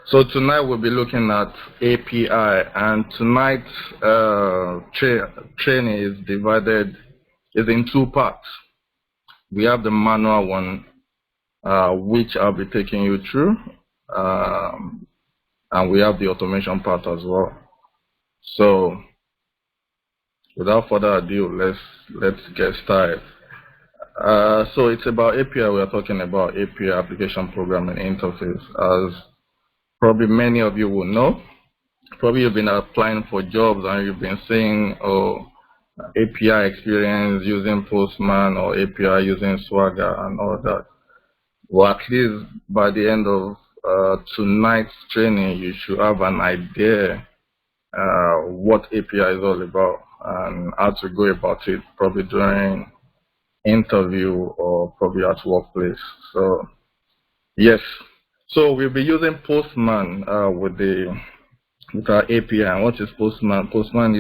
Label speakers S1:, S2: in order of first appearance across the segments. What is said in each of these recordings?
S1: So tonight we'll be looking at API, and tonight's training is in two parts. We have the manual one, which I'll be taking you through, and we have the automation part as well. So without further ado, let's get started. So it's about API. We are talking about API, application programming interface, as probably many of you will know. Probably you've been applying for jobs and you've been saying, oh, API experience using Postman or API using Swagger and all that. Well, at least by the end of tonight's training, you should have an idea what API is all about and how to go about it, probably during interview or probably at workplace. So yes, so we'll be using Postman with our API. And what is Postman? Postman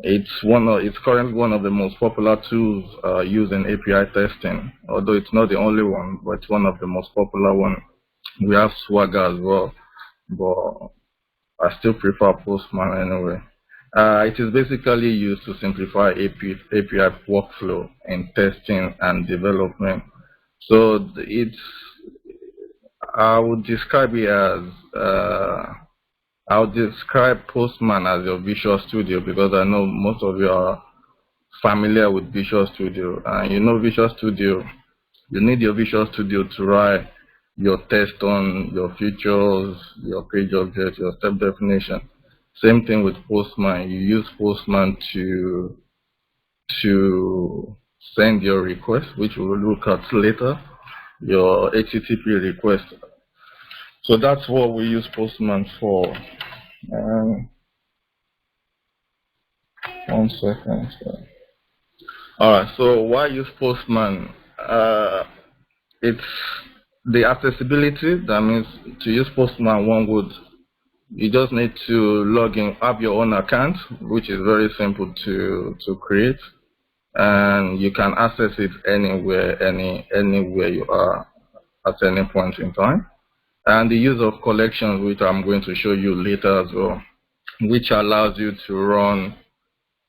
S1: it's currently one of the most popular tools used in API testing. Although it's not the only one, but it's one of the most popular one. We have Swagger as well, but I still prefer Postman anyway. It is basically used to simplify API workflow in testing and development. So I would describe it as I'll describe Postman as your Visual Studio, because I know most of you are familiar with Visual Studio. And you know Visual Studio, you need your Visual Studio to write your test on your features, your page objects, your step definition. Same thing with Postman. You use Postman to send your request, which we will look at later, your HTTP request. So that's what we use Postman for. 1 second. All right. So why use Postman? It's the accessibility. That means to use Postman, you just need to log in, have your own account, which is very simple to create, and you can access it anywhere, anywhere you are at any point in time. And the use of collections, which I'm going to show you later as well, which allows you to run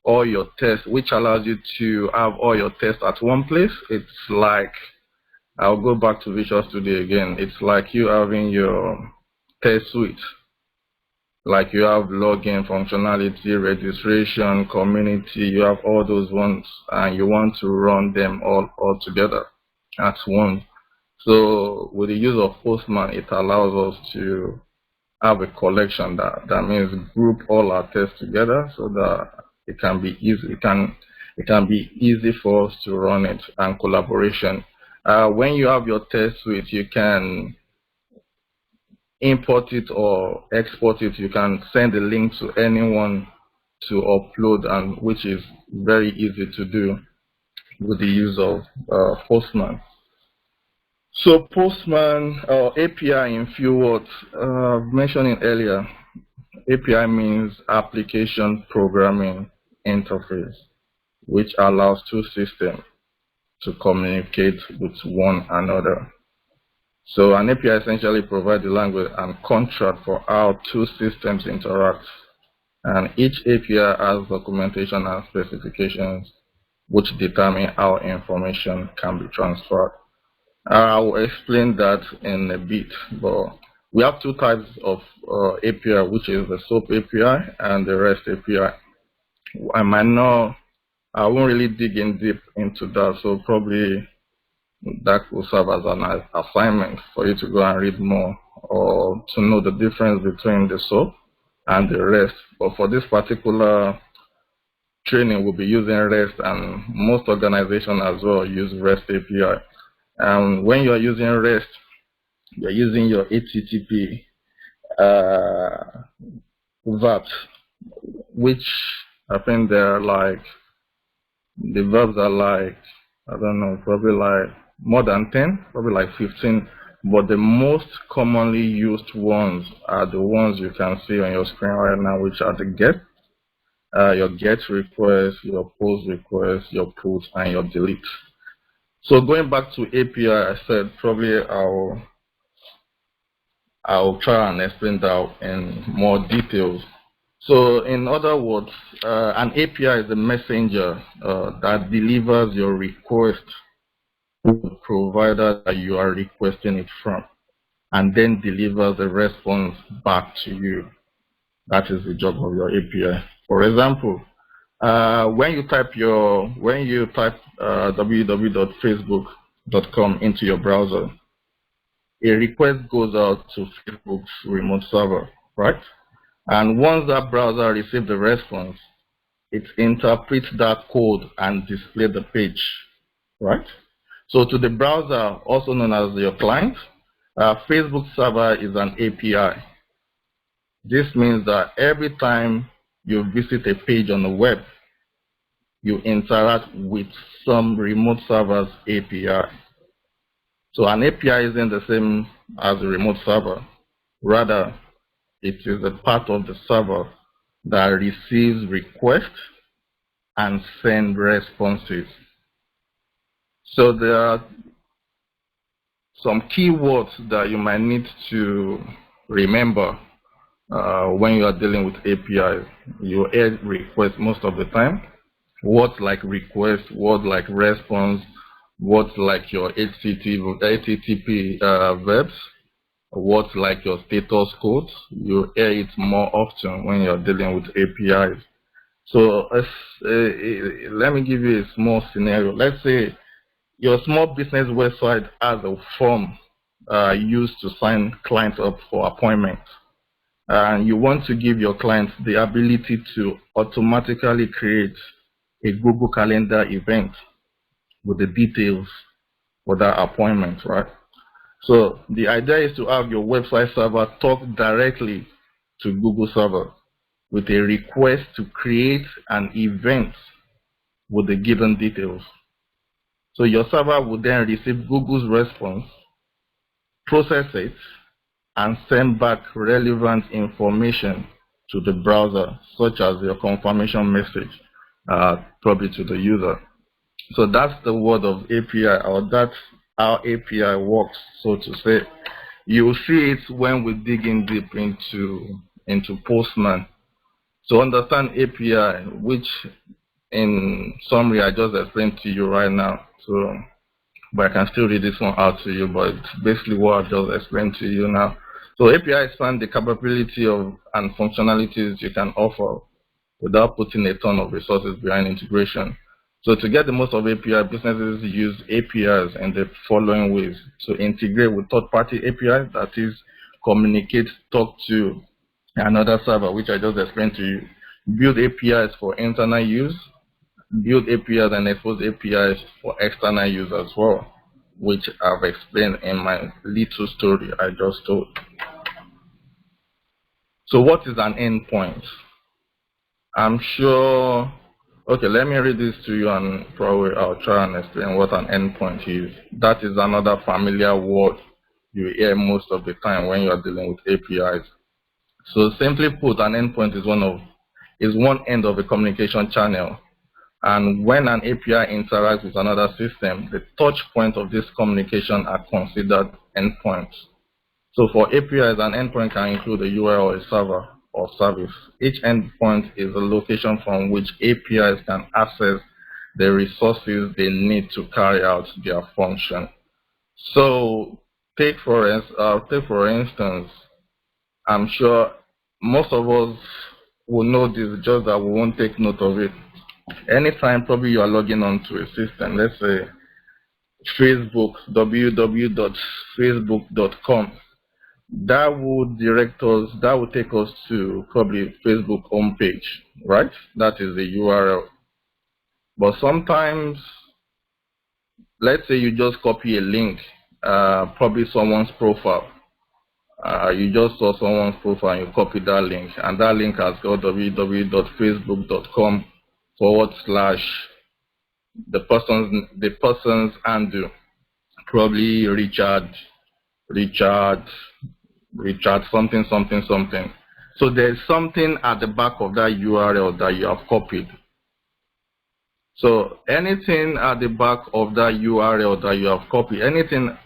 S1: all your tests, which allows you to have all your tests at one place. It's like, I'll go back to Visual Studio again. It's like you having your test suite. Like you have login functionality, registration, community, you have all those ones, and you want to run them all together at once. So with the use of Postman, it allows us to have a collection that means group all our tests together so that it can be easy. It can be easy for us to run it, and collaboration. When you have your test suite, you can import it or export it. You can send a link to anyone to upload, and which is very easy to do with the use of Postman. So Postman or API, in few words, mentioning earlier, API means application programming interface, which allows two systems to communicate with one another. So an API essentially provides the language and contract for how two systems interact. And each API has documentation and specifications which determine how information can be transferred. I will explain that in a bit, but we have two types of API, which is the SOAP API and the REST API. I won't really dig in deep into that, so probably that will serve as an assignment for you to go and read more or to know the difference between the SOAP and the REST. But for this particular training, we'll be using REST, and most organizations as well use REST API. And when you are using REST, you're using your HTTP verbs, which I think they're like, the verbs are like, I don't know, probably like more than 10, probably like 15. But the most commonly used ones are the ones you can see on your screen right now, which are the get, your get request, your post request, your put, and your delete. So going back to API, I said probably I'll try and explain that in more details. So in other words, an API is a messenger that delivers your request to the provider that you are requesting it from, and then delivers a response back to you. That is the job of your API. For example, when you type www.facebook.com into your browser, a request goes out to Facebook's remote server, right? And once that browser receives the response, it interprets that code and displays the page, right? So to the browser, also known as your client, Facebook server is an API. This means that every time you visit a page on the web, you interact with some remote server's API. So an API isn't the same as a remote server. Rather, it is a part of the server that receives requests and sends responses. So there are some keywords that you might need to remember when you are dealing with APIs. You hear request most of the time. Words like request, words like response, words like your HTTP verbs, words like your status codes. You hear it more often when you're dealing with APIs. So let me give you a small scenario. Let's say your small business website has a form used to sign clients up for appointments. And you want to give your clients the ability to automatically create a Google Calendar event with the details for that appointment, right? So the idea is to have your website server talk directly to Google server with a request to create an event with the given details. So your server will then receive Google's response, process it, and send back relevant information to the browser, such as your confirmation message, probably to the user. So that's the word of API, or that's how API works, so to say. You'll see it when we dig in deep into Postman. So understand API, which in summary I just explained to you right now. So, but I can still read this one out to you, but it's basically what I just explained to you now. So API expand the capability of and functionalities you can offer without putting a ton of resources behind integration. So to get the most of API, businesses use APIs in the following ways: to integrate with third-party APIs, that is, communicate, talk to another server, which I just explained to you; build APIs for internal use; build APIs and expose APIs for external use as well, which I've explained in my little story I just told. So what is an endpoint? I'm sure, okay, let me read this to you and probably I'll try and explain what an endpoint is. That is another familiar word you hear most of the time when you are dealing with APIs. So simply put, an endpoint is one end of a communication channel. And when an API interacts with another system, the touch point of this communication are considered endpoints. So for APIs, an endpoint can include a URL, a server, or service. Each endpoint is a location from which APIs can access the resources they need to carry out their function. So take for instance, I'm sure most of us will know this, just that we won't take note of it. Anytime probably you are logging onto a system, let's say Facebook, www.facebook.com, that would take us to probably Facebook homepage, right? That is the URL. But sometimes, let's say you just copy a link, probably someone's profile. You just saw someone's profile and you copy that link, and that link has got www.facebook.com / the person's handle, probably Richard something something something. So there's something at the back of that URL that you have copied. So anything at the back of that URL that you have copied, anything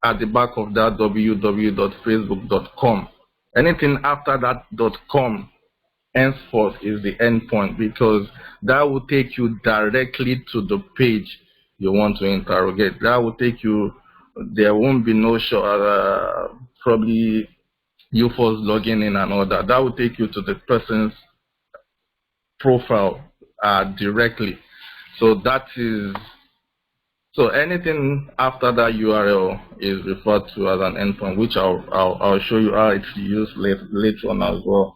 S1: at the back of that www.facebook.com. Anything after that .com henceforth is the endpoint, because that will take you directly to the page you want to interrogate. That will take you, there won't be no show, probably you first logging in and all that. That will take you to the person's profile directly. So that is, so anything after that URL is referred to as an endpoint, which I'll show you how it's used later on as well.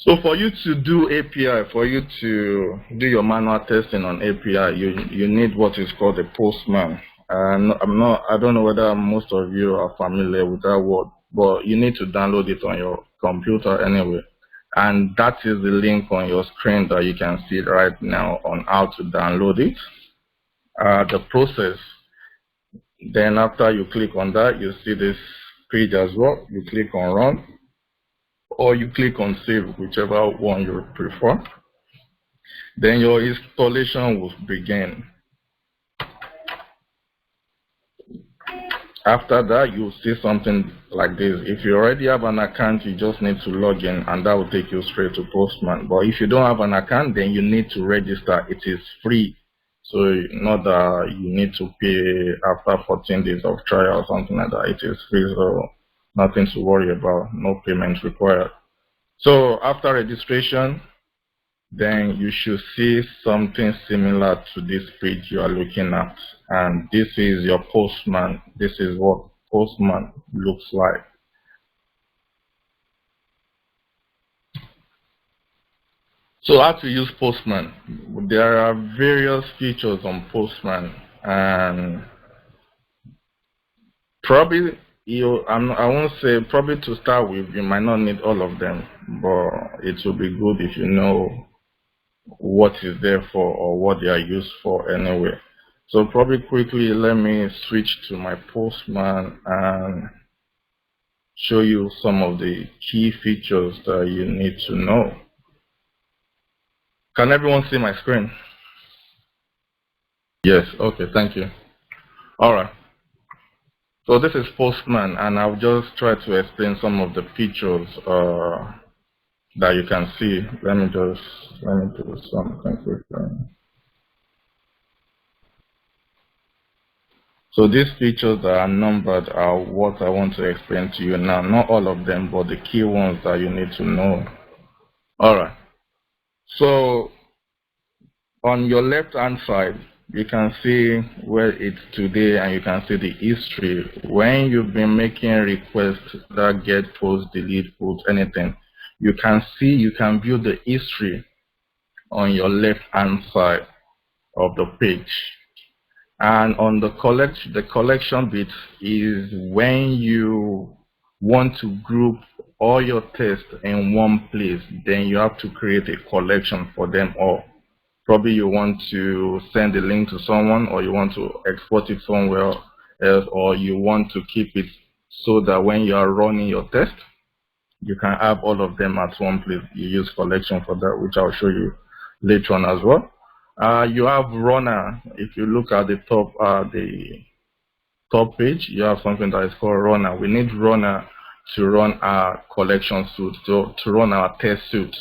S1: So for you to do API, for you to do your manual testing on API, you need what is called a Postman. And I don't know whether most of you are familiar with that word, but you need to download it on your computer anyway. And that is the link on your screen that you can see right now on how to download it. The process. Then after you click on that, you see this page as well. You click on run, or you click on save, whichever one you prefer. Then your installation will begin. After that, you'll see something like this. If you already have an account, you just need to log in, and that will take you straight to Postman. But if you don't have an account, then you need to register. It is free. So not that you need to pay after 14 days of trial or something like that. It is free, so nothing to worry about. No payment required. So after registration, then you should see something similar to this page you are looking at. And this is your Postman. This is what Postman looks like. So how to use Postman? There are various features on Postman, and probably I won't say, probably to start with, you might not need all of them, but it will be good if you know what is there for or what they are used for anyway. So probably quickly, let me switch to my Postman and show you some of the key features that you need to know. Can everyone see my screen? Yes, okay, thank you. All right. So this is Postman, and I'll just try to explain some of the features that you can see. Let me do something quickly. So these features that are numbered are what I want to explain to you now. Not all of them, but the key ones that you need to know. All right. So on your left hand side, you can see where it's today, and you can see the history. When you've been making requests that get, post, delete, put, anything, you can see, you can view the history on your left hand side of the page. And on the collection bit is when you want to group all your tests in one place, then you have to create a collection for them all. Probably you want to send a link to someone, or you want to export it somewhere else, or you want to keep it so that when you are running your test, you can have all of them at one place. You use collection for that, which I'll show you later on as well. You have runner. If you look at the top page, you have something that is called runner. We need runner to run our collection suite, to run our test suite,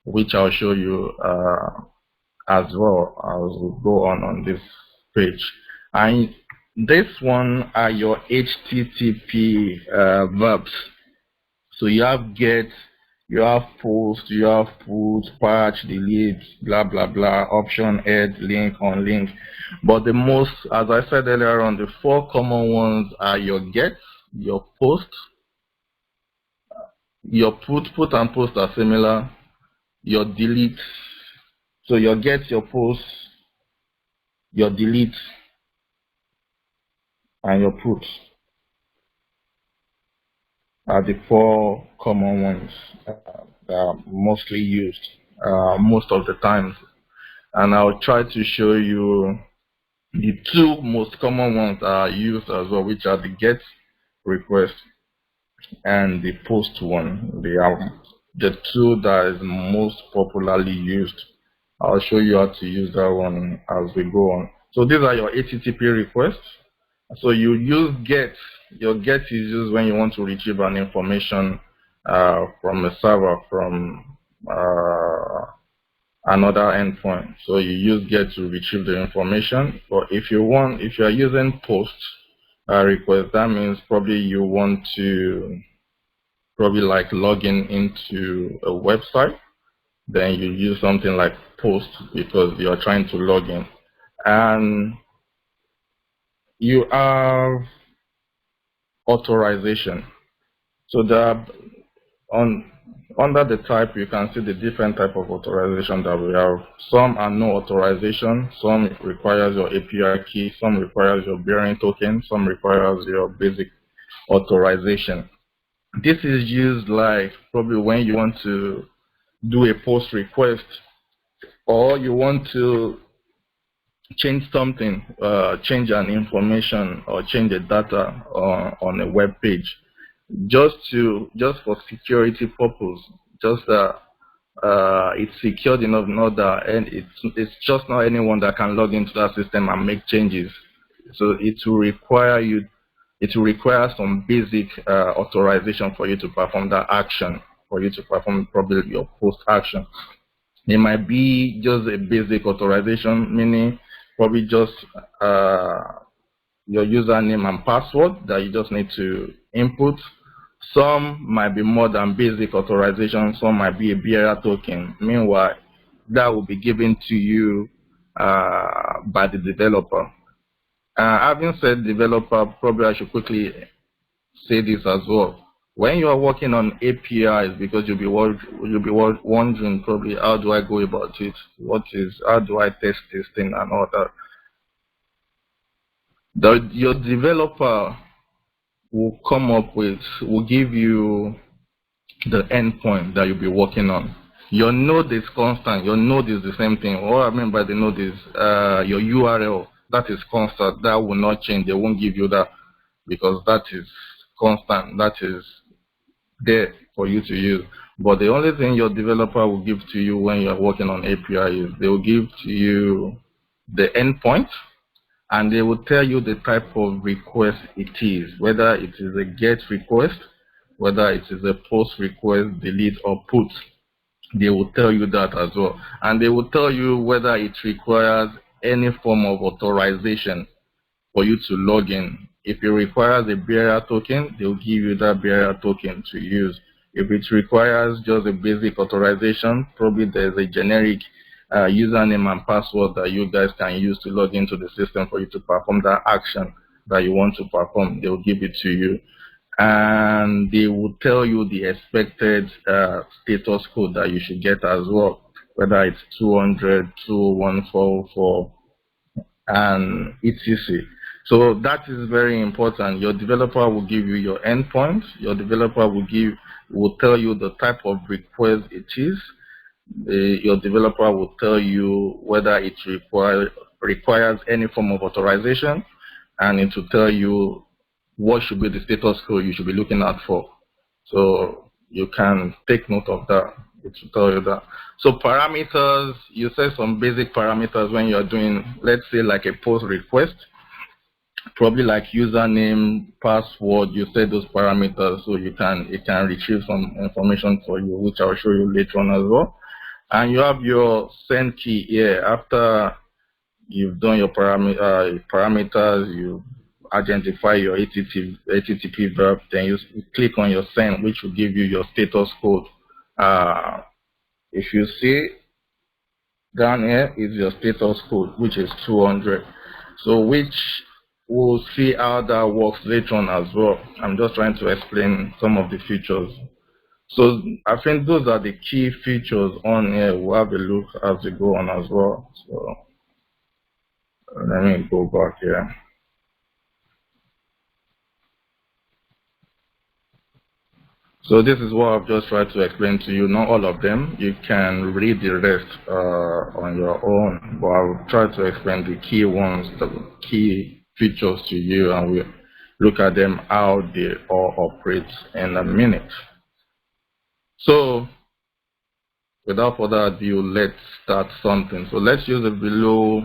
S1: which I'll show you as well as we go on this page. And this one are your HTTP verbs. So you have get, you have post, you have put, patch, delete, blah, blah, blah, option, add, link, unlink. But the most, as I said earlier on, the four common ones are your get, your post, your put and post are similar, your delete. So your get, your post, your delete, and your put are the four common ones that are mostly used most of the times. And I'll try to show you the two most common ones that are used as well, which are the get request and the post one. They are the two that is most popularly used. I'll show you how to use that one as we go on. So these are your HTTP requests. So you use get. Your get is used when you want to retrieve an information from a server from another endpoint. So you use get to retrieve the information. But if you are using post request, that means probably you want to probably like log in into a website. Then you use something like post because you are trying to log in. And you have authorization. So the on under the type you can see the different type of authorization that we have. Some are no authorization, some requires your API key, some requires your bearing token, some requires your basic authorization. This is used like probably when you want to do a post request or you want to change something, change an information or change a data on a web page, just for security purpose, just it's secured enough not that, and it's just not anyone that can log into that system and make changes. So it will require some basic authorization for you to perform that action, for you to perform probably your post action. It might be just a basic authorization, meaning probably just your username and password that you just need to input. Some might be more than basic authorization, some might be a bearer token. Meanwhile, that will be given to you by the developer. Having said developer, probably I should quickly say this as well. When you are working on APIs, because you'll be wondering probably how do I go about it? How do I test this thing and all that? Your developer will give you the endpoint that you'll be working on. Your node is constant. Your node is the same thing. What I mean by the node is your URL. That is constant. That will not change. They won't give you that because that is constant. That is there for you to use. But the only thing your developer will give to you when you're working on API is they will give to you the endpoint, and they will tell you the type of request it is, whether it is a get request, whether it is a post request, delete, or put. They will tell you that as well. And they will tell you whether it requires any form of authorization for you to log in. If it requires a bearer token, they'll give you that bearer token to use. If it requires just a basic authorization, probably there's a generic username and password that you guys can use to log into the system for you to perform that action that you want to perform. They'll give it to you. And they will tell you the expected status code that you should get as well, whether it's 200, 21444, and etc. So that is very important. Your developer will give you your endpoint. Your developer will tell you the type of request it is. Your developer will tell you whether it requires any form of authorization, and it will tell you what should be the status code you should be looking out for. So you can take note of that. It will tell you that. So parameters, you set some basic parameters when you're doing, let's say like a post request, probably like username, password, you set those parameters so it can retrieve some information for you, which I'll show you later on as well. And you have your send key here. After you've done your parameters, you identify your HTTP verb, then you click on your send, which will give you your status code. If you see down here is your status code, which is 200. So which we'll see how that works later on as well. I'm just trying to explain some of the features. So I think those are the key features on here. We'll have a look as we go on as well. So let me go back here. So this is what I've just tried to explain to you. Not all of them. You can read the rest on your own, but I'll try to explain the key ones, the key features to you, and we'll look at them how they all operate in a minute. So without further ado, let's start something. So let's use the below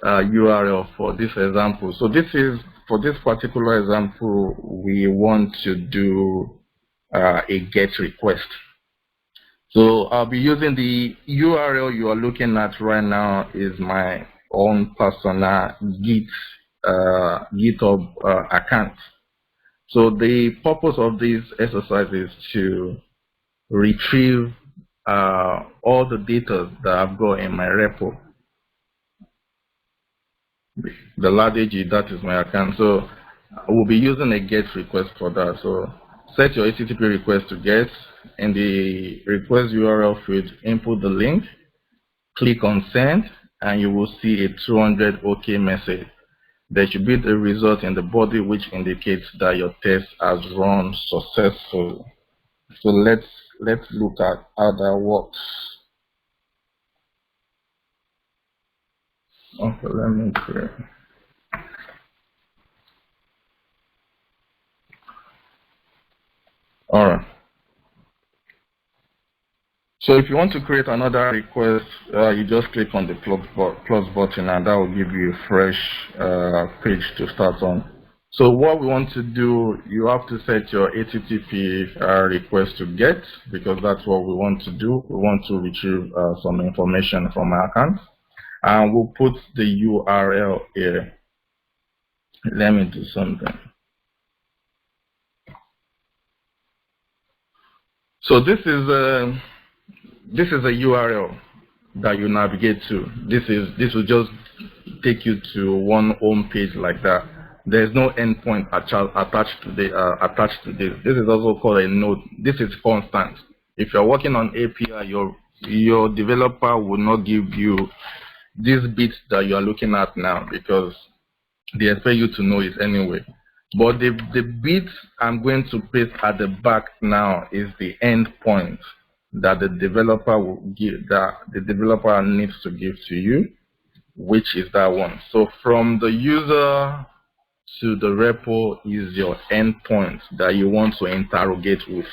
S1: URL for this example. So this is, for this particular example, we want to do a GET request. So I'll be using the URL you are looking at right now is my own personal GitHub account. So the purpose of this exercise is to retrieve all the data that I've got in my repo. The LADG, that is my account. So we'll be using a GET request for that. So set your HTTP request to GET. In the request URL field, input the link, click on send, and you will see a 200 OK message. There should be the result in the body which indicates that your test has run successfully. So let's look at how that works. Okay, let me create. All right. So if you want to create another request, you just click on the plus button, and that will give you a fresh page to start on. So what we want to do, you have to set your HTTP request to GET, because that's what we want to do. We want to retrieve some information from our account, and we'll put the URL here. Let me do something. So this is a URL that you navigate to. This will just take you to one home page like that. There's no endpoint attached to this. This is also called a node. This is constant. If you're working on API, your developer will not give you these bits that you are looking at now, because they expect you to know it anyway. But the bits I'm going to paste at the back now is the endpoint that the developer will give, that the developer needs to give to you, which is that one. So from the user to the repo is your endpoint that you want to interrogate with.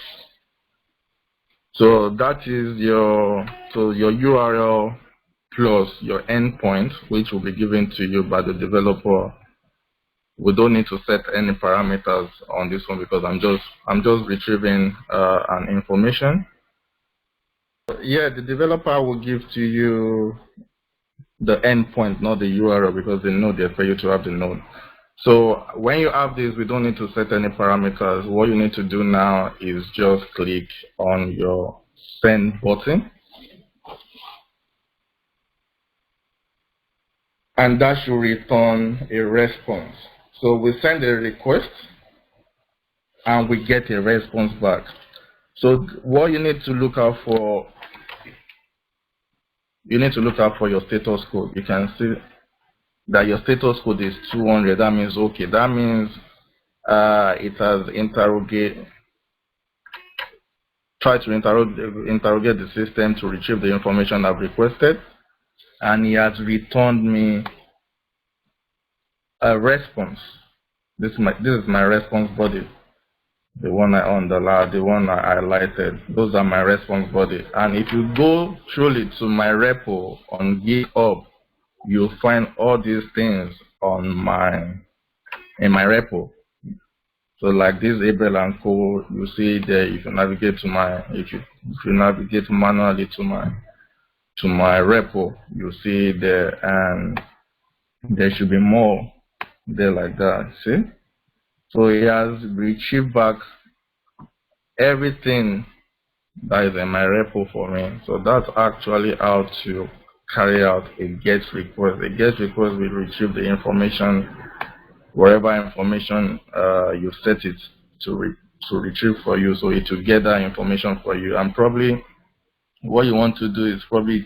S1: So that is your URL plus your endpoint, which will be given to you by the developer. We don't need to set any parameters on this one, because I'm just retrieving an information. Yeah, the developer will give to you the endpoint, not the URL, because they know they're for you to have the node. So when you have this, we don't need to set any parameters. What you need to do now is just click on your send button, and that should return a response. So we send a request and we get a response back. So what you need to look out for, you need to look out for your status code. You can see that your status code is 200. That means okay. That means it has tried to interrogate the system to retrieve the information I've requested, and he has returned me a response. This is my response body, the one I underlined, the one I highlighted. Those are my response body. And if you go truly to my repo on GitHub, you'll find all these things in my repo. So like this Abel and Co, you see there. If you navigate to if you navigate manually to my repo, you see there, and there should be more there like that. See? So it has retrieved back everything that is in my repo for me. So that's actually how to carry out a GET request. A GET request will retrieve the information, wherever information you set it to retrieve for you. So it will gather information for you. And probably what you want to do is probably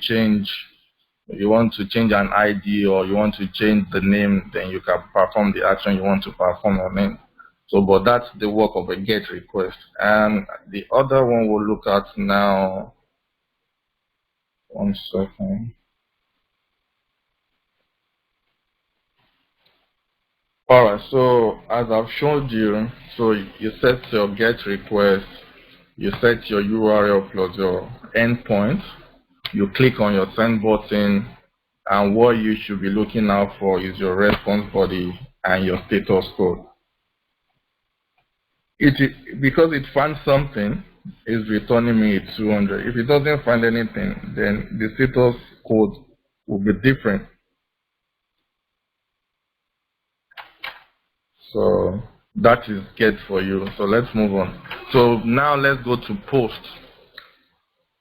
S1: you want to change an ID, or you want to change the name, then you can perform the action you want to perform on it. So, but that's the work of a GET request. And the other one we'll look at now, one second. Alright, so as I've showed you, so you set your GET request, you set your URL plus your endpoint, you click on your send button, and what you should be looking out for is your response body and your status code. Because it finds something, it's returning me a 200. If it doesn't find anything, then the status code will be different. So that is get for you. So let's move on. So now let's go to post.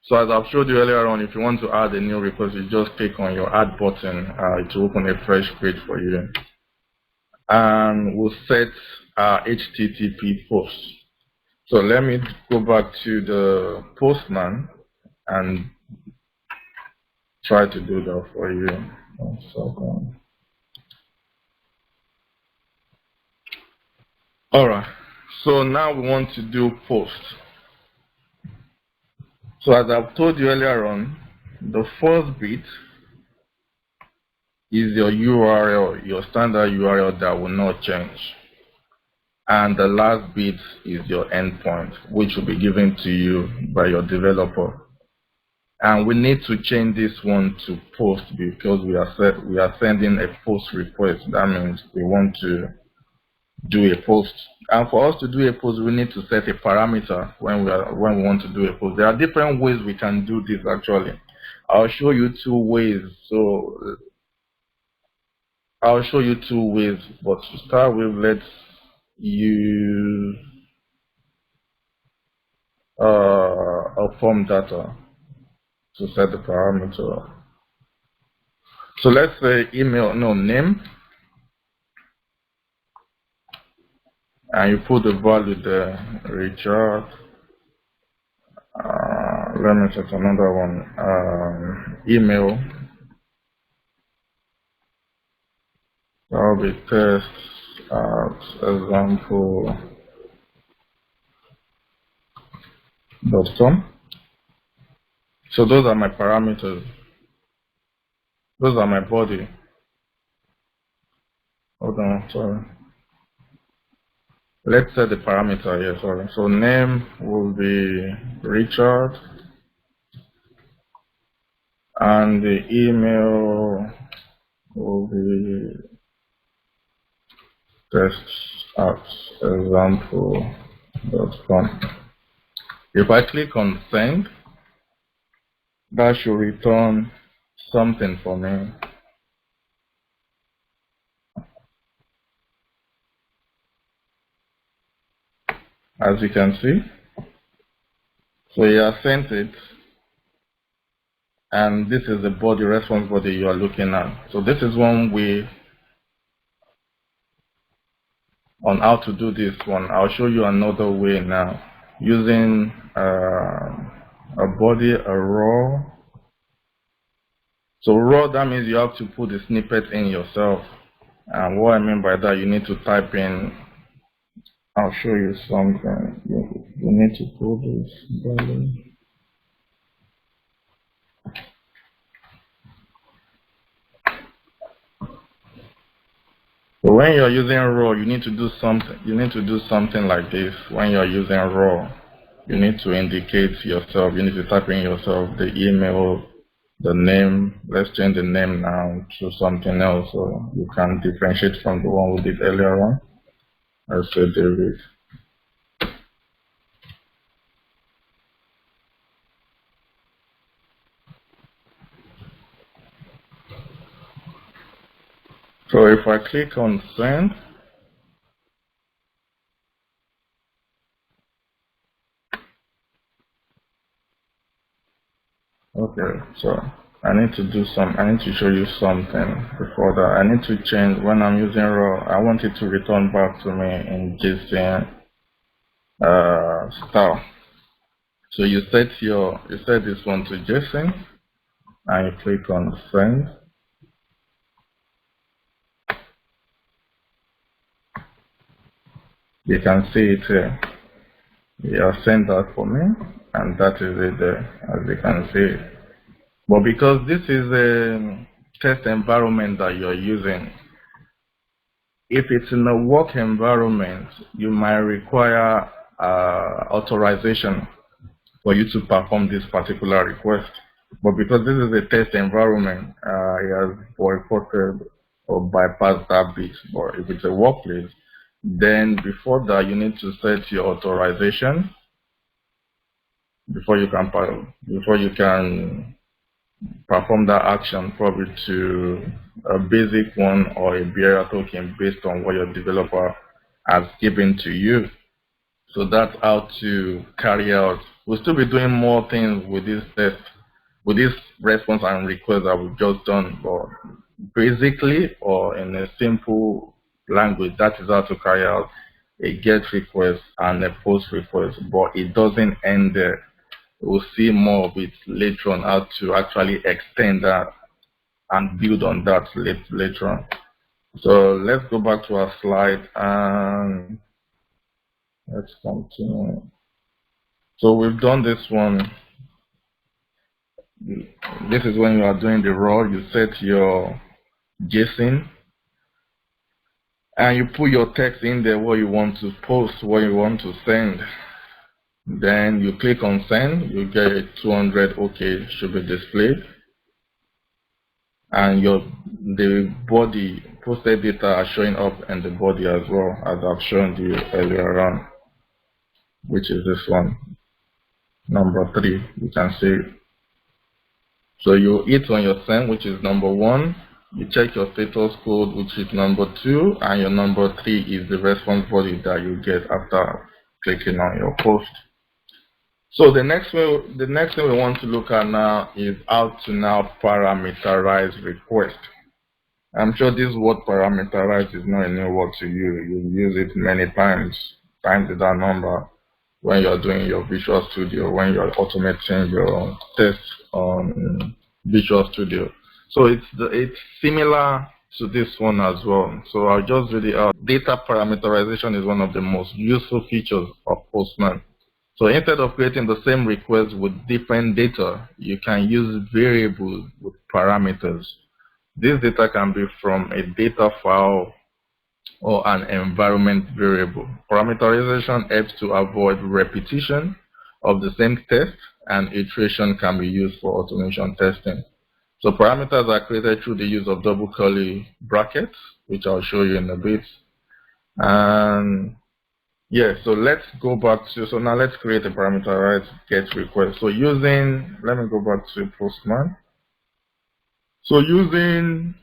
S1: So as I've showed you earlier on, if you want to add a new request, you just click on your add button. It will open a fresh page for you. And we'll set HTTP post. So let me go back to the Postman and try to do that for you. 1 second. All right. So now we want to do post. So as I've told you earlier on, the first bit is your URL, your standard URL that will not change. And the last bit is your endpoint, which will be given to you by your developer. And we need to change this one to post because we are sending a post request. That means we want to do a post. And for us to do a post, we need to set a parameter when we want to do a post. There are different ways we can do this actually. I'll show you two ways. So I'll show you two ways, but to start with, let's use a form data to set the parameter. So let's say name, and you put the value there, Richard. Let me set another one, email. That'll be test at example.com. So those are my parameters. Those are my body. Hold on, sorry. Let's set the parameter here, sorry. So name will be Richard, and the email will be test at example.com. If I click on send, that should return something for me. As you can see, so you have sent it, and this is the body response body you are looking at. So this is one way on how to do this one. I'll show you another way now using a body, a raw. So raw, that means you have to put the snippet in yourself. And what I mean by that, you need to type in, I'll show you something. You need to put this body. So when you're using raw, you need to do something. You need to do something like this. When you're using raw, you need to indicate yourself. You need to type in yourself the email, the name. Let's change the name now to something else so you can differentiate from the one we did earlier on. Let's say David. So if I click on send, okay, so I need to show you something before that. I need to change, when I'm using raw, I want it to return back to me in JSON style. So you set this one to JSON, and you click on send. You can see it here. You have sent that for me, and that is it there, as you can see. But because this is a test environment that you're using, if it's in a work environment, you might require authorization for you to perform this particular request. But because this is a test environment, it has boycotted or bypassed that bit. But if it's a workplace, then before that, you need to set your authorization before you can perform that action, probably to a basic one or a bearer token based on what your developer has given to you. So that's how to carry out. We'll still be doing more things with this test, with this response and request that we've just done, but basically, or in a simple language, that is how to carry out a get request and a post request, but it doesn't end there. We'll see more of it later on, how to actually extend that and build on that later on. So let's go back to our slide and let's continue. So we've done this one. This is when you are doing the raw, you set your JSON and you put your text in there, what you want to post, what you want to send. Then you click on send, you get a 200 OK should be displayed. And the body posted data are showing up in the body as well, as I've shown you earlier on, which is this one, number 3, you can see. So you hit on your send, which is number 1, you check your status code, which is number 2, and your number 3 is the response body that you get after clicking on your post. So the next thing we want to look at now is how to now parameterize request. I'm sure this word parameterize is not a new word to you. You use it many times without number, when you're doing your Visual Studio, when you're automating your tests on Visual Studio. So it's similar to this one as well. So I'll just read it out. Data parameterization is one of the most useful features of Postman. So instead of creating the same request with different data, you can use variables with parameters. This data can be from a data file or an environment variable. Parameterization helps to avoid repetition of the same test, and iteration can be used for automation testing. So parameters are created through the use of double curly brackets, which I'll show you in a bit. And yeah, so let's go back to, so now let's create a parameterized get request. So using, let me go back to Postman. So using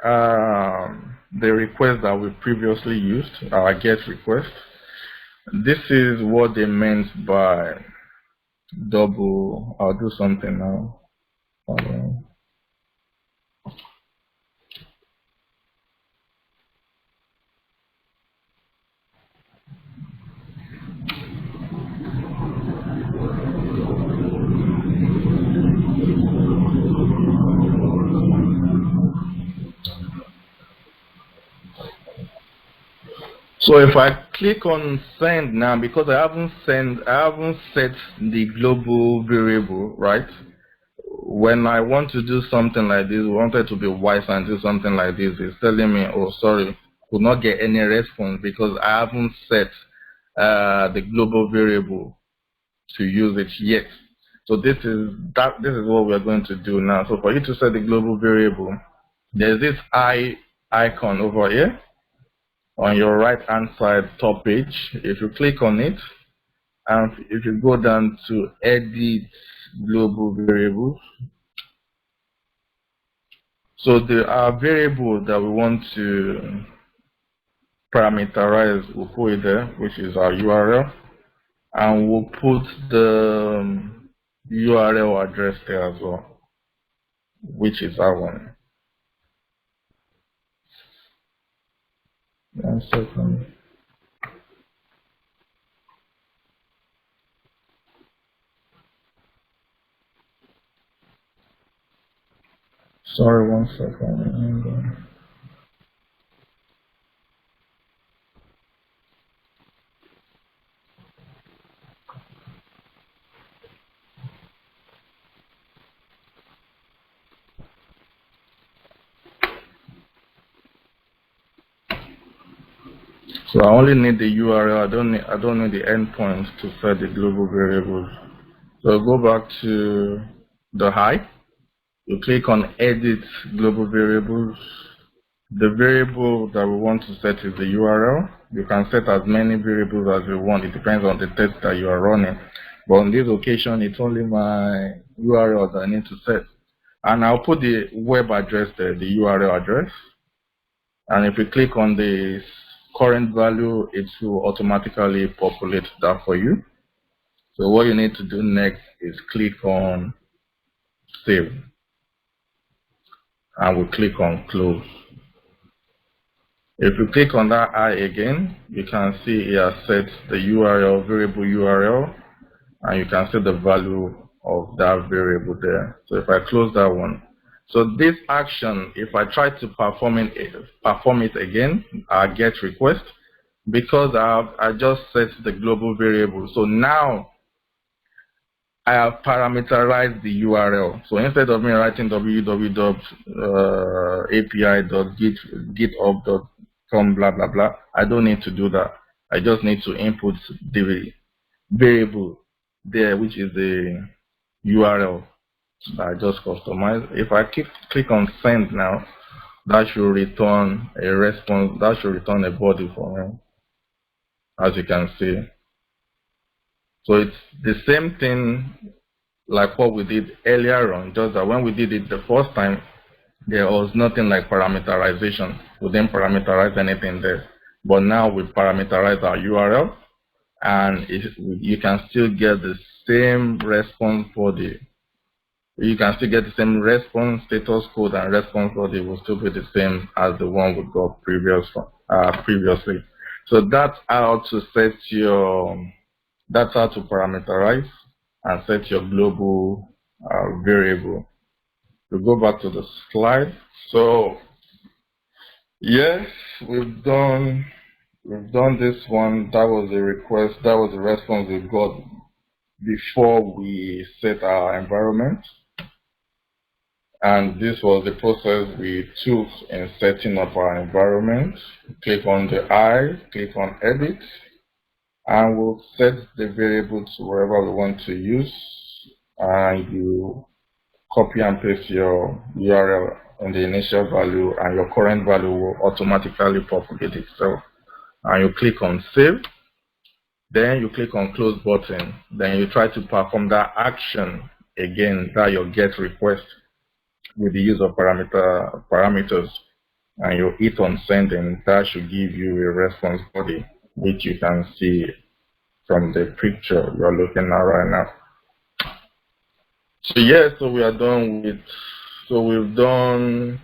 S1: the request that we previously used, our get request, this is what they meant by double. I'll do something now. So if I click on send now, because I haven't set the global variable, right? When I want to do something like this, wanted to be wise and do something like this, it's telling me, oh, sorry, could not get any response because I haven't set the global variable to use it yet. So this is what we're going to do now. So for you to set the global variable, there's this icon over here on your right hand side top page. If you click on it, and if you go down to edit global variables, so there are variables that we want to parameterize. We'll put it there, which is our URL, and we'll put the URL address there as well, which is our one. 1 second. Sorry, 1 second. So I only need the URL. I don't need the endpoint to set the global variables. So go back to the high. You click on Edit Global Variables. The variable that we want to set is the URL. You can set as many variables as you want. It depends on the test that you are running. But on this occasion, it's only my URL that I need to set. And I'll put the web address there, the URL address. And if you click on the current value, it will automatically populate that for you. So what you need to do next is click on Save. And we'll click on Close. If you click on that I again, you can see it has set the URL, variable URL, and you can see the value of that variable there. So if I close that one, so this action, if I try to perform it again, I get request because I just set the global variable. So now I have parameterized the URL. So instead of me writing www.api.github.com blah blah blah, I don't need to do that. I just need to input the variable there, which is the URL that I just customized. If I click on send now, that should return a response. That should return a body for me, as you can see. So it's the same thing like what we did earlier on, just that when we did it the first time, there was nothing like parameterization. We didn't parameterize anything there. But now we parameterize our URL, and you can still get the same response body. You can still get the same response status code, and response body will still be the same as the one we got previously. So that's how to set that's how to parameterize and set your global variable. We go back to the slide. So yes, we've done this one. That was a request. That was the response we got before we set our environment. And this was the process we took in setting up our environment. Click on the I, click on edit, and we'll set the variable to wherever we want to use. And you copy and paste your URL in the initial value, and your current value will automatically populate itself. And you click on save, then you click on close button, then you try to perform that action again, that your get request with the use of parameters, and you hit on send, and that should give you a response body, which you can see from the picture you're looking at right now. So yeah, so we are done with, so we've done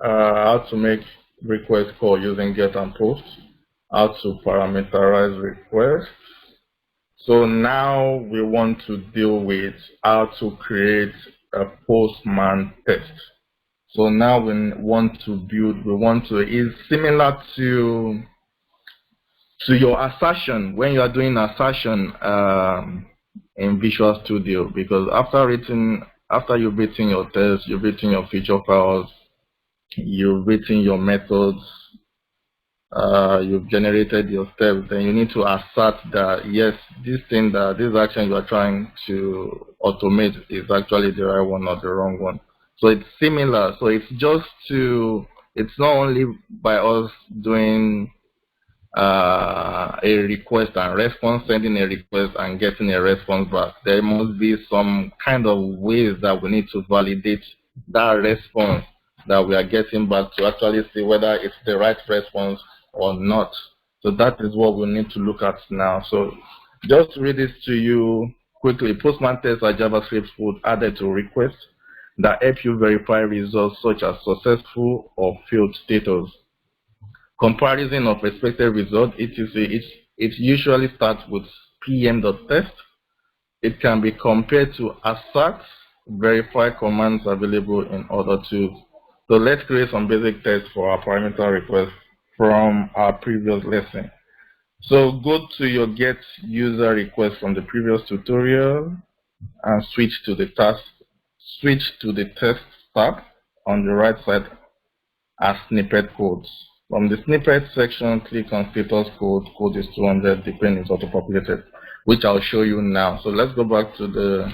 S1: how to make request call using get and post, how to parameterize requests. So now we want to deal with how to create a Postman test. So now we want to it's similar to your assertion when you are doing assertion in Visual Studio, because after you've written your test, you've written your feature files, you've written your methods, you've generated your steps, then you need to assert that yes, this action you are trying to automate is actually the right one or the wrong one. So it's similar. So it's not only by us doing a request and response, sending a request and getting a response back. There must be some kind of ways that we need to validate that response that we are getting back to actually see whether it's the right response or not. So that is what we need to look at now. So just to read this to you quickly, Postman tests are JavaScript code added to requests that help you verify results such as successful or failed status. Comparison of expected result, etc. It usually starts with pm.test. It can be compared to assert, verify commands available in other tools. So let's create some basic tests for our parameter request from our previous lesson. So go to your get user request from the previous tutorial and switch to the test tab on the right side as snippet codes. From the snippet section, click on status code. Code is 200, depending is auto-populated. which I'll show you now. So let's go back to the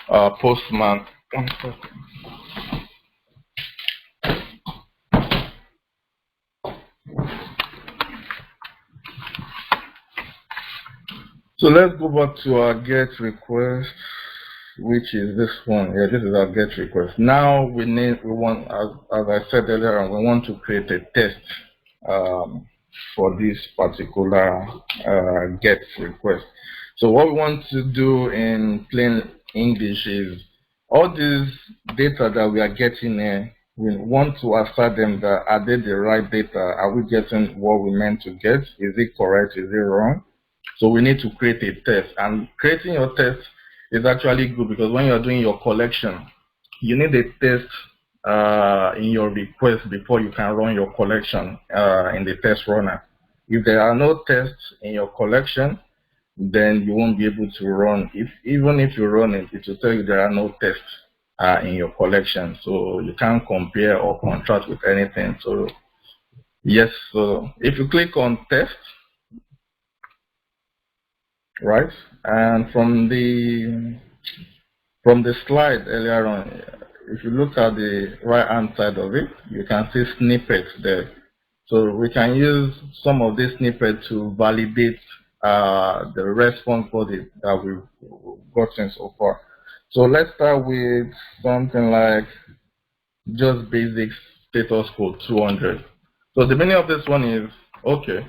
S1: Postman. One second. So let's go back to our get request, which is this one. Yeah, this is our get request. Now we want, as I said earlier, we want to create a test for this particular get request. So what we want to do in plain English is all these data that we are getting here, we want to assert them that are they the right data? Are we getting what we meant to get? Is it correct? Is it wrong? So we need to create a test, and creating your test is actually good because when you're doing your collection, you need a test in your request before you can run your collection in the test runner. If there are no tests in your collection, then you won't be able to run. Even if you run it, it will tell you there are no tests in your collection, so you can't compare or contrast with anything. So yes, so if you click on test, right, and from the slide earlier on, if you look at the right hand side of it, you can see snippets there. So we can use some of these snippets to validate the response body that we've gotten so far. So let's start with something like just basic status code 200. So the meaning of this one is, okay,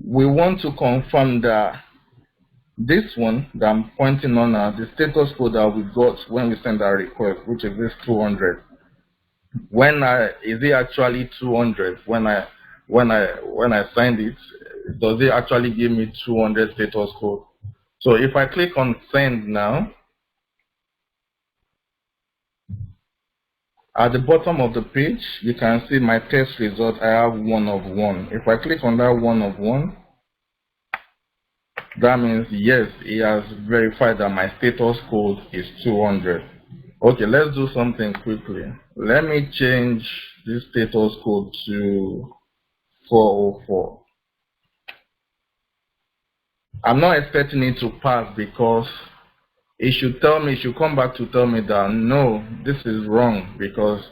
S1: we want to confirm that this one that I'm pointing on now, the status code that we got when we send our request, which is this 200. Is it actually 200 when I send it? Does it actually give me 200 status code? So if I click on send now, at the bottom of the page, you can see my test result. I have 1 of 1. If I click on that 1 of 1, that means yes, it has verified that my status code is 200. Okay, let's do something quickly. Let me change this status code to 404. I'm not expecting it to pass because it should come back to tell me that no, this is wrong because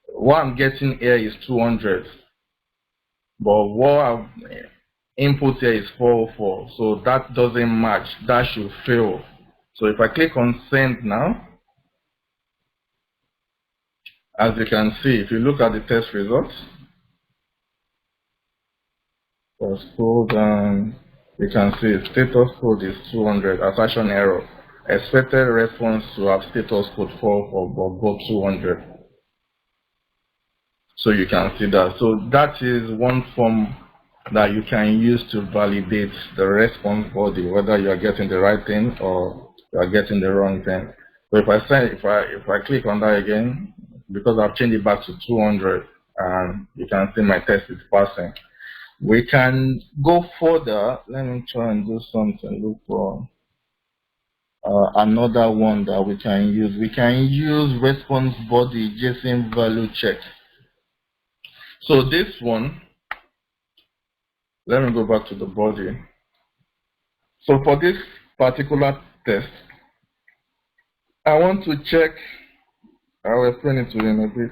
S1: what I'm getting here is 200, but what I've input here is 404, so that doesn't match. That should fail. So if I click on send now, as you can see, if you look at the test results, first code, and you can see status code is 200, assertion error. Expected response to have status code 404 but got 200. So you can see that. So that is one form that you can use to validate the response body, whether you are getting the right thing or you are getting the wrong thing. So if I click on that again, because I've changed it back to 200, and you can see my test is passing. We can go further. Let me try and do something. Look for another one that we can use. We can use response body JSON value check. So this one, let me go back to the body. So for this particular test, I want to check, I will explain it to you in a bit.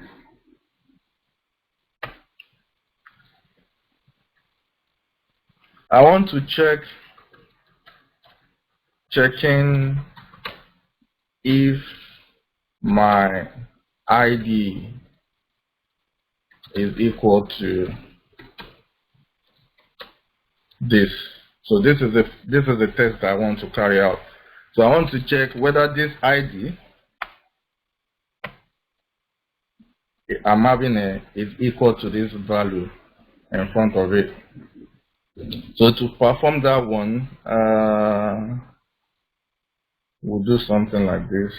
S1: I want to checking if my ID is equal to this. So this is a test I want to carry out. So I want to check whether this ID I'm having is equal to this value in front of it. So to perform that one, we'll do something like this,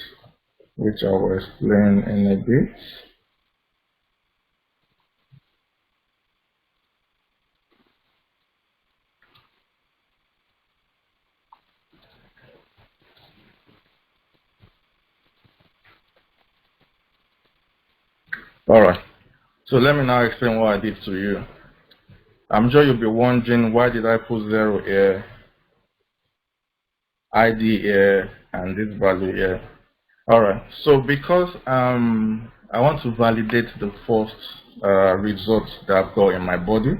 S1: which I will explain in a bit. All right. So let me now explain what I did to you. I'm sure you'll be wondering, why did I put 0 here? ID here and this value here. All right. So because I want to validate the first result that I've got in my body,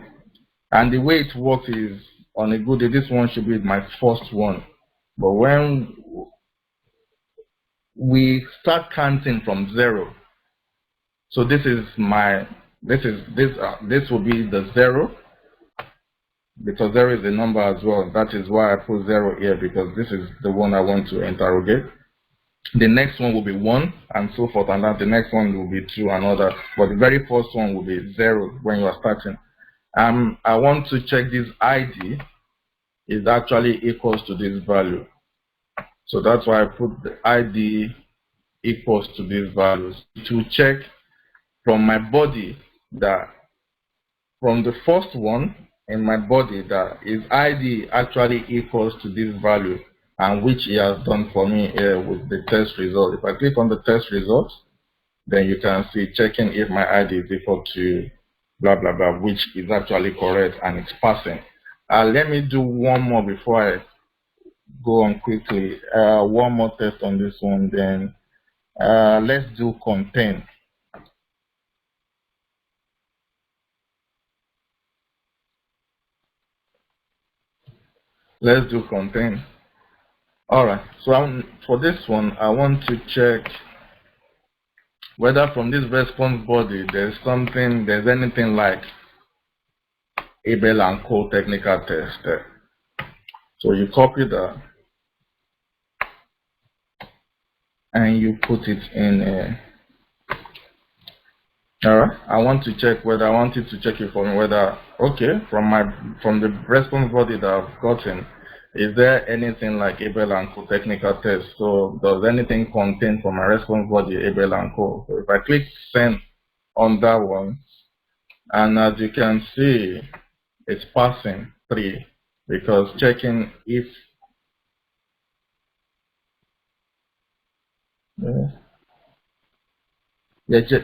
S1: and the way it works is on a good day, this one should be my first one. But when we start counting from 0, so this is my this will be the 0, because 0 is a number as well. That is why I put 0 here, because this is the one I want to interrogate. The next one will be 1 and so forth, and then the next one will be 2 and other. But the very first one will be 0 when you are starting. I want to check this ID is actually equals to this value. So that's why I put the ID equals to these values to check from my body that from the first one in my body that is ID actually equals to this value, and which he has done for me here with the test result. If I click on the test result, then you can see checking if my ID is equal to blah blah blah, which is actually correct and it's passing. Let me do one more before I go on quickly. One more test on this one, then let's do contain. Let's do contain. All right. So for this one, I want to check whether from this response body there's anything like Abel and Co technical test there. So you copy that and you put it in. All right. I want you to check it for me whether okay from the response body that I've gotten. Is there anything like Abel and Co technical test? So does anything contain from my response body Abel and Co? So if I click send on that one, and as you can see, it's passing 3 because checking if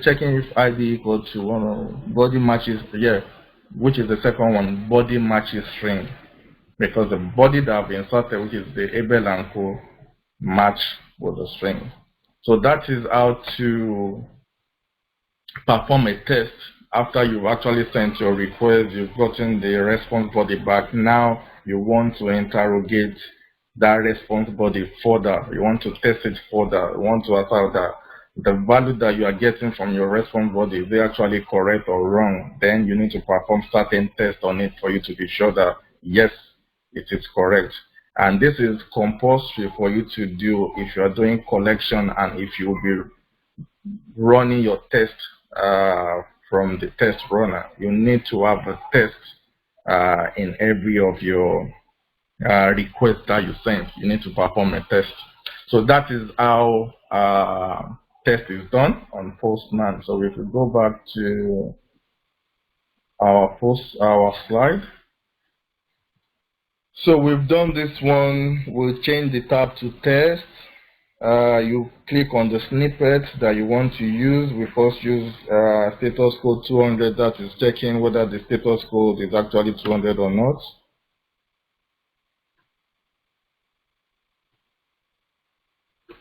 S1: checking if ID equal to 1 body matches, which is the second one, body matches string, because the body that I've inserted, which is the Abel and Co, match with the string. So that is how to perform a test after you've actually sent your request, you've gotten the response body back. Now you want to interrogate that response body further. You want to test it further. You want to assess that the value that you are getting from your response body, is it actually correct or wrong? Then you need to perform certain tests on it for you to be sure that yes, it is correct. And this is compulsory for you to do if you are doing collection and if you will be running your test from the test runner. You need to have a test in every of your requests that you send. You need to perform a test. So that is how test is done on Postman. So if we go back to our slide. So we've done this one. We'll change the tab to test. You click on the snippet that you want to use. We first use status code 200, that is checking whether the status code is actually 200 or not.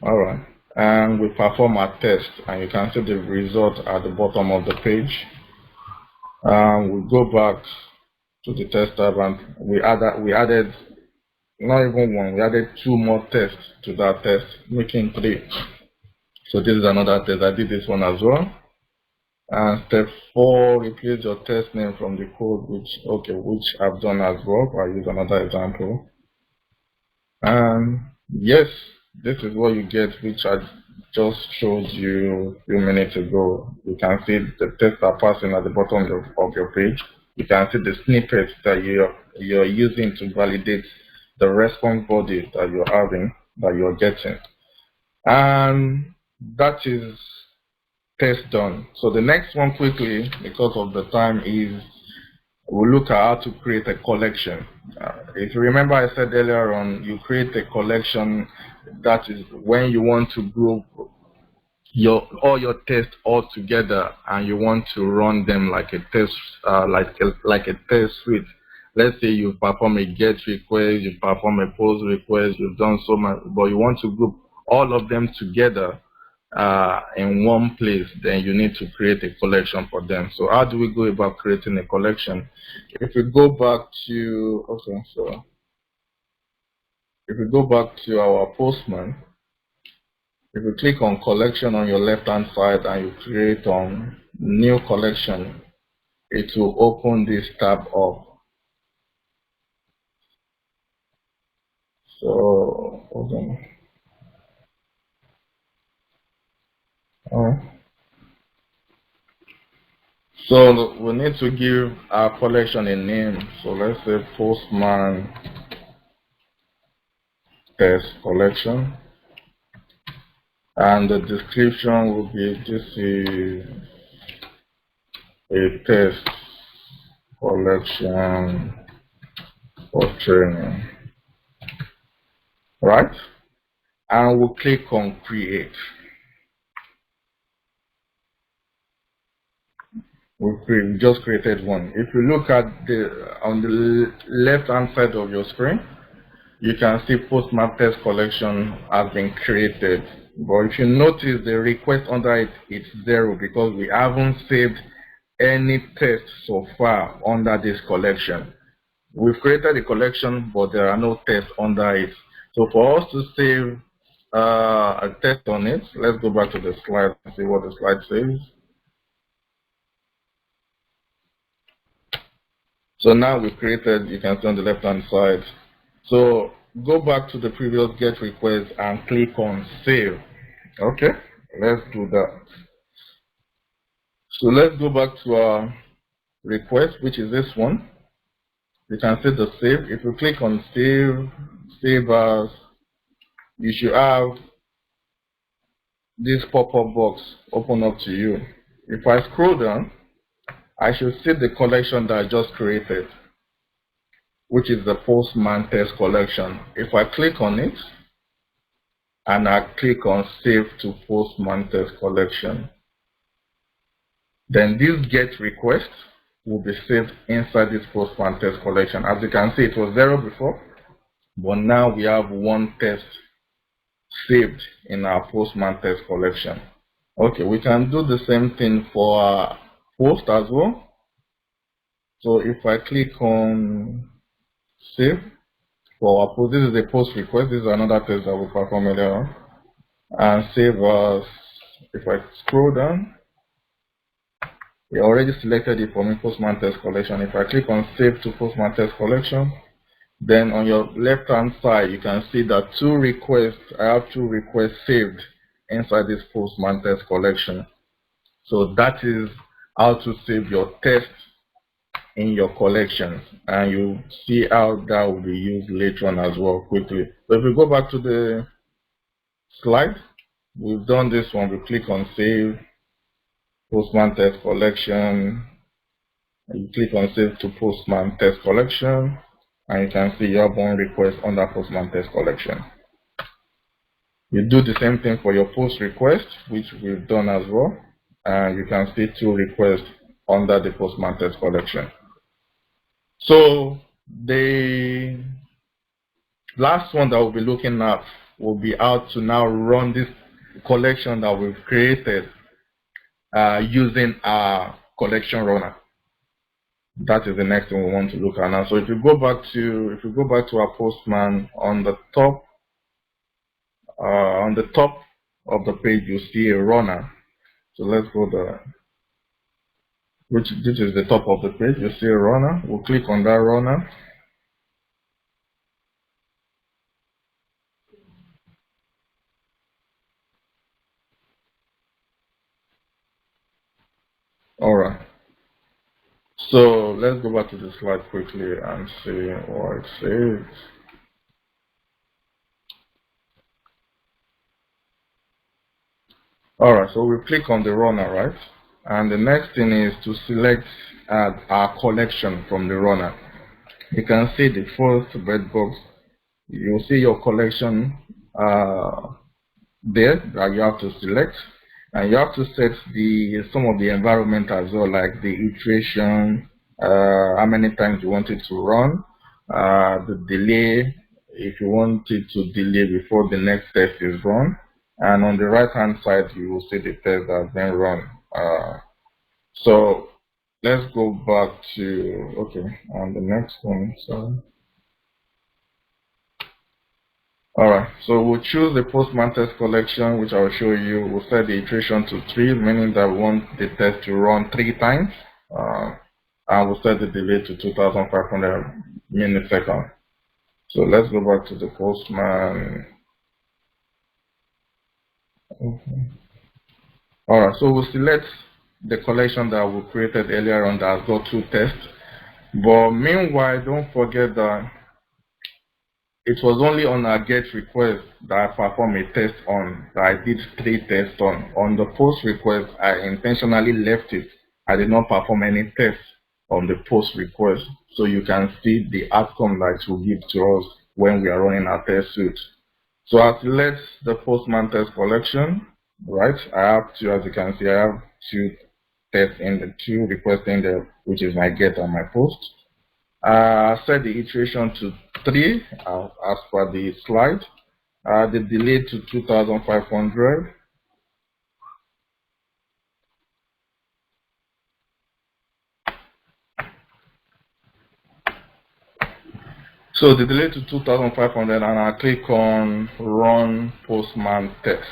S1: All right, and we perform our test, and you can see the result at the bottom of the page. We go back to the test tab, and we added not even one, we added 2 more tests to that test, making 3. So this is another test. I did this one as well. And step 4, replace your test name from the code, which I've done as well. I'll use another example. And yes, this is what you get, which I just showed you a few minutes ago. You can see the tests are passing at the bottom of your page. You can see the snippets that you're using to validate the response body that you're having, that you're getting. And that is test done. So the next one quickly, because of the time, is we'll look at how to create a collection. If you remember, I said earlier on, you create a collection. That is when you want to group all your tests all together, and you want to run them like a test, like a test suite. let's say you perform a get request, you perform a post request, you've done so much, but you want to group all of them together in one place, then you need to create a collection for them. So how do we go about creating a collection? If we go back to, okay, so if we go back to our Postman, if you click on collection on your left hand side and you create on new collection, it will open this tab up. So, okay. Alright. So we need to give our collection a name. So let's say Postman Test Collection. And the description will be, this is a test collection for training. Right? And we'll click on create. We just created one. If you look at on the left hand side of your screen, you can see Postman Test Collection has been created. But if you notice the request under it, it's 0 because we haven't saved any test so far under this collection. We've created a collection, but there are no tests under it. So for us to save a test on it, let's go back to the slide and see what the slide says. So now we've created, you can see on the left hand side. So go back to the previous get request and click on save. Okay, let's do that. So let's go back to our request, which is this one. You can see the save. If you click on save as, you should have this pop-up box open up to you. If I scroll down, I should see the collection that I just created, which is the Postman Test Collection. If I click on it, and I click on Save to Postman Test Collection, then this get request will be saved inside this Postman Test Collection. As you can see, it was 0 before, but now we have one test saved in our Postman Test Collection. Okay, we can do the same thing for our post as well. So if I click on Save for our post, this is a post request. This is another test that we perform earlier on. And save as, if I scroll down, we already selected it for me, Postman Test Collection. If I click on Save to Postman Test Collection, then on your left hand side, you can see that I have two requests saved inside this Postman Test Collection. So that is how to save your tests in your collections, and you see how that will be used later on as well quickly. So if we go back to the slide, we've done this one. We click on Save Postman Test Collection, and you click on Save to Postman Test Collection, and you can see you have one request under Postman Test Collection. You do the same thing for your post request, which we've done as well, and you can see two requests under the Postman Test Collection. So the last one that we'll be looking at will be how to now run this collection that we've created using our collection runner. That is the next thing we want to look at now. So if you go back to our Postman, on the top of the page, you see a runner. So let's go there. This is the top of the page. You see a runner. We'll click on that runner. All right. So let's go back to the slide quickly and see what it says. Alright, so we click on the runner, right? And the next thing is to select our collection from the runner. You can see the first red box. You'll see your collection there that you have to select. And you have to set some of the environment as well, like the iteration how many times you want it to run, the delay, if you want it to delay before the next test is run. And on the right hand side, you will see the test that's been run. So let's go back to, okay, on the next one. So, all right, so we'll choose the Postman test collection, which I will show you. We'll set the iteration to 3, meaning that we want the test to run 3 times. And we'll set the delay to 2,500 milliseconds. So let's go back to the Postman. Okay. All right, so we'll select the collection that we created earlier on that has got 2 tests. But meanwhile, don't forget that it was only on a GET request that I performed a test on, that I did 3 tests on. On the POST request, I intentionally left it. I did not perform any tests on the POST request. So you can see the outcome that it will give to us when we are running our test suite. So I select the Postman test collection, right? I have 2, as you can see, I have 2 tests in the 2 requests in there, which is my GET and my POST. Set the iteration to 3 as per the slide. The delay to 2,500. So the delay to 2,500, and I click on Run Postman Test.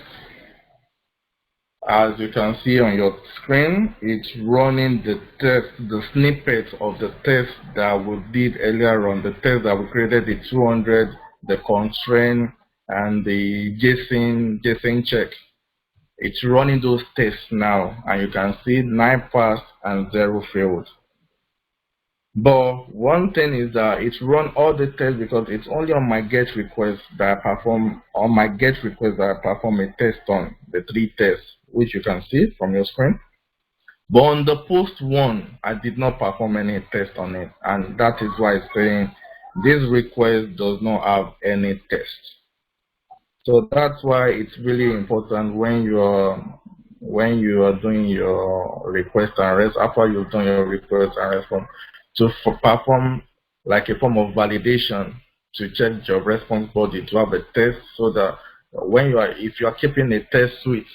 S1: As you can see on your screen, it's running the test, the snippet of the test that we did earlier on, the test that we created, the 200, the constraint, and the JSON check. It's running those tests now, and you can see 9 passed and 0 failed. But one thing is that it's run all the tests because it's only on my GET request that I perform, a test on the 3 tests, which you can see from your screen. But on the POST one, I did not perform any test on it, and that is why it's saying this request does not have any test. So that's why it's really important when you are doing your request and rest, after you've done your request and response, to perform like a form of validation to check your response body to have a test, so that if you are keeping a test suite,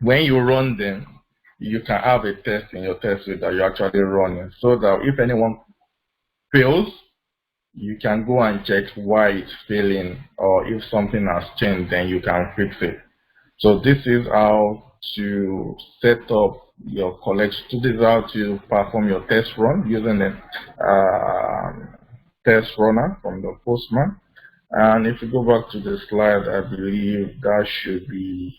S1: when you run them, you can have a test in your test suite that you're actually running, so that if anyone fails, you can go and check why it's failing, or if something has changed, then you can fix it. So this is how to set up your collection. This is how to perform your test run using a test runner from the Postman. And if you go back to the slide, I believe that should be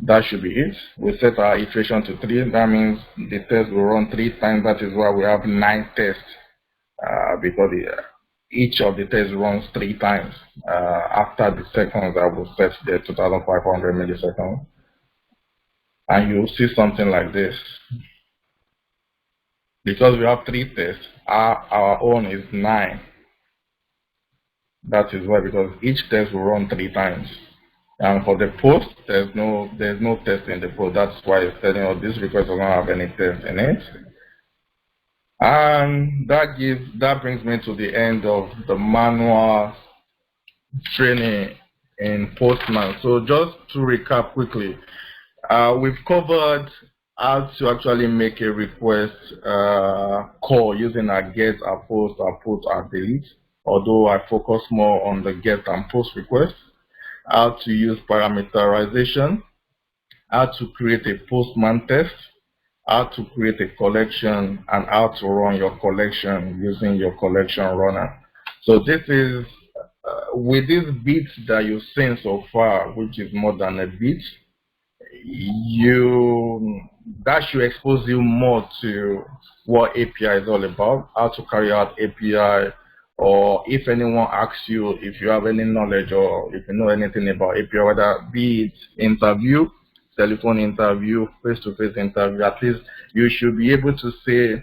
S1: it. We set our iteration to 3. That means the test will run 3 times. That is why we have 9 tests. Because each of the tests runs 3 times after the seconds I will set the 2,500 milliseconds, and you'll see something like this. Because we have 3 tests, our own is 9. That is why, because each test will run 3 times. And for the post, there's no test in the post. That's why it's telling us this request does not have any test in it. And that brings me to the end of the manual training in Postman. So just to recap quickly, we've covered how to actually make a request call using a GET, a POST, a PUT, a DELETE, although I focus more on the GET and POST requests. How to use parameterization, how to create a Postman test, how to create a collection, and how to run your collection using your collection runner. So this is with these bits that you've seen so far, which is more than a bit, that should expose you more to what API is all about, how to carry out API, or if anyone asks you if you have any knowledge or if you know anything about API, whether be it interview, telephone interview, face-to-face interview, at least you should be able to say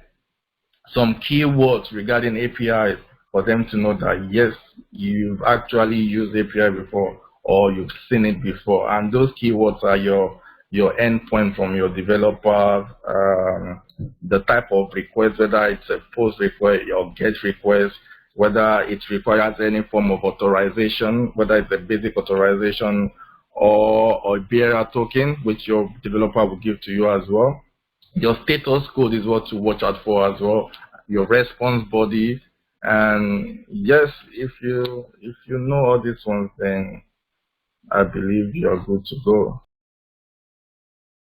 S1: some keywords regarding API for them to know that yes, you've actually used API before or you've seen it before. And those keywords are your your endpoint from your developer, the type of request, whether it's a post request or get request, whether it requires any form of authorization, whether it's a basic authorization or a bearer token, which your developer will give to you as well. Your status code is what to watch out for as well. Your response body, and yes, if you know all these ones, then I believe you're good to go.